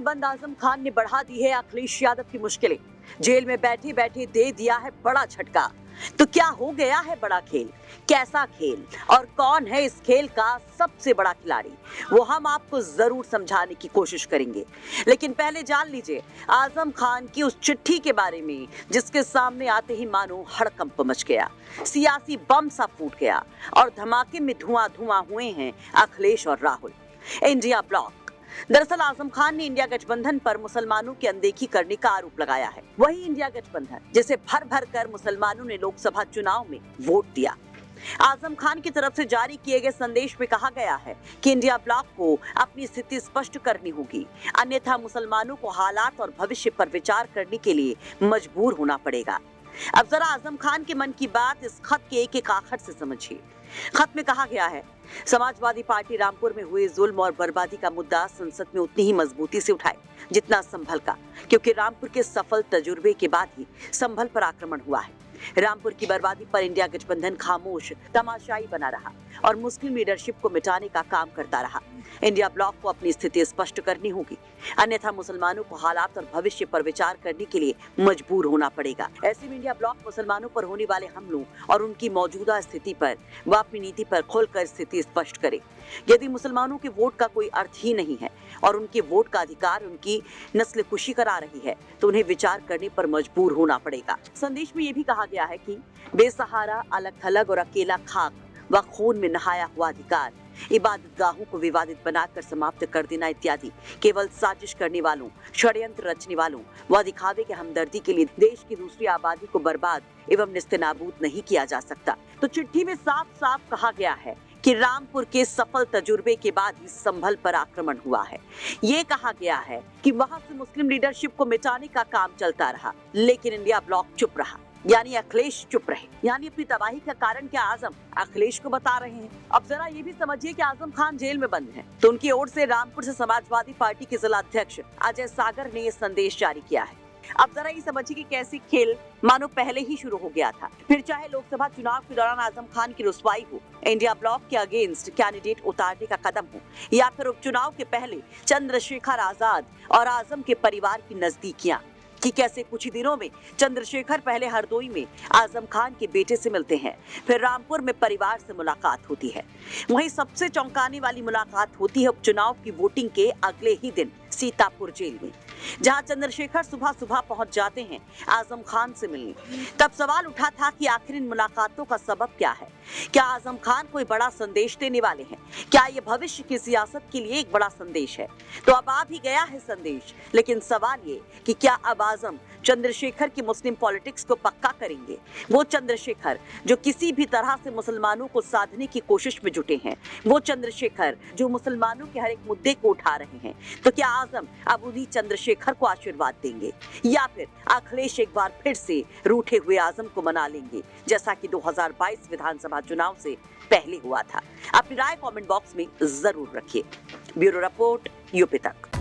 बंद आजम खान ने बढ़ा दी है अखिलेश यादव की मुश्किलें। जेल में बैठे बैठे दे दिया है बड़ा झटका। तो क्या हो गया है बड़ा खेल, कैसा खेल और कौन है इस खेल का सबसे बड़ा खिलाड़ी, वो हम आपको जरूर समझाने की कोशिश करेंगे। लेकिन पहले जान लीजिए आजम खान की उस चिट्ठी के बारे में जिसके सामने आते ही मानो हड़कंप मच गया, सियासी बम सा फूट गया और धमाके में धुआं धुआं हुए हैं अखिलेश और राहुल। India block. दरअसल आजम खान ने इंडिया गठबंधन पर मुसलमानों की अनदेखी करने का आरोप लगाया है। वही इंडिया गठबंधन जिसे भर भर कर मुसलमानों ने लोकसभा चुनाव में वोट दिया। आजम खान की तरफ से जारी किए गए संदेश में कहा गया है कि इंडिया ब्लॉक को अपनी स्थिति स्पष्ट करनी होगी, अन्यथा मुसलमानों को हालात और भविष्य पर विचार करने के लिए मजबूर होना पड़ेगा। अब जरा आजम खान के मन की बात इस खत के एक आखर से समझिए। खत में कहा गया है, समाजवादी पार्टी रामपुर में हुए जुल्म और बर्बादी का मुद्दा संसद में उतनी ही मजबूती से उठाए जितना संभल का, क्योंकि रामपुर के सफल तजुर्बे के बाद ही संभल पर आक्रमण हुआ है। रामपुर की बर्बादी पर इंडिया गठबंधन खामोश तमाशाई बना रहा और मुस्लिम लीडरशिप को मिटाने का काम करता रहा। इंडिया ब्लॉक को अपनी स्थिति स्पष्ट करनी होगी, अन्यथा मुसलमानों को हालात और भविष्य पर विचार करने के लिए मजबूर होना पड़ेगा। ऐसे में इंडिया ब्लॉक मुसलमानों पर होने वाले हमलों और उनकी मौजूदा स्थिति पर व अपनी नीति पर खोलकर स्थिति स्पष्ट करे। यदि मुसलमानों के वोट का कोई अर्थ ही नहीं है और उनके वोट का अधिकार उनकी नस्ल कुशी करा रही है, तो उन्हें विचार करने पर मजबूर होना पड़ेगा। संदेश में यह भी कहा गया है कि बेसहारा, अलग थलग और अकेला खाक व खून में नहाया हुआ अधिकार, इबादत गाहों को विवादित बनाकर समाप्त कर देना इत्यादि केवल साजिश करने वालों, षड्यंत्र रचने वालों व दिखावे के हमदर्दी के लिए देश की दूसरी आबादी को बर्बाद एवं निस्तेनाबूद नहीं किया जा सकता। तो चिट्ठी में साफ साफ कहा गया है कि रामपुर के सफल तजुर्बे के बाद ही संभल पर आक्रमण हुआ है। ये कहा गया है कि वहां से मुस्लिम लीडरशिप को मिटाने का काम चलता रहा, लेकिन इंडिया ब्लॉक चुप रहा, यानी अखिलेश चुप रहे। यानी अपनी तबाही का कारण क्या आजम अखिलेश को बता रहे हैं। अब जरा ये भी समझिए कि आजम खान जेल में बंद हैं, तो उनकी ओर से रामपुर से समाजवादी पार्टी के जिला अध्यक्ष अजय सागर ने ये संदेश जारी किया है। अब जरा ये समझिए कि कैसी खेल मानो पहले ही शुरू हो गया था। फिर चाहे लोकसभा चुनाव के दौरान आजम खान की रुसवाई हो, इंडिया ब्लॉक के अगेंस्ट कैंडिडेट उतारने का कदम हो, या फिर उपचुनाव के पहले चंद्रशेखर आजाद और आजम के परिवार की नजदीकियां, कि कैसे कुछ ही दिनों में चंद्रशेखर पहले हरदोई में आजम खान के बेटे से मिलते हैं, फिर रामपुर में परिवार से मुलाकात होती है। वहीं सबसे चौंकाने वाली मुलाकात होती है उपचुनाव की वोटिंग के अगले ही दिन सीतापुर जेल में, जहां चंद्रशेखर सुबह सुबह पहुंच जाते हैं आजम खान से मिलने। तब सवाल उठा था कि आखिर इन मुलाकातों का सबब क्या है? क्या आजम खान कोई बड़ा संदेश देने वाले हैं? क्या ये भविष्य की सियासत के लिए एक बड़ा संदेश है? तो अब आ भी गया है संदेश, लेकिन सवाल ये कि क्या अब आजम चंद्रशेखर की मुस्लिम पॉलिटिक्स को पक्का करेंगे? वो चंद्रशेखर जो किसी भी तरह से मुसलमानों को साधने की कोशिश में जुटे हैं, वो चंद्रशेखर जो मुसलमानों के हर एक मुद्दे को उठा रहे हैं। तो क्या आजम अब उन्हीं चंद्रशेखर को आशीर्वाद देंगे, या फिर अखिलेश एक बार फिर से रूठे हुए आजम को मना लेंगे, जैसा कि 2022 विधानसभा चुनाव से पहले हुआ था? अपनी राय कमेंट बॉक्स में जरूर रखिए। ब्यूरो रिपोर्ट, यूपी तक।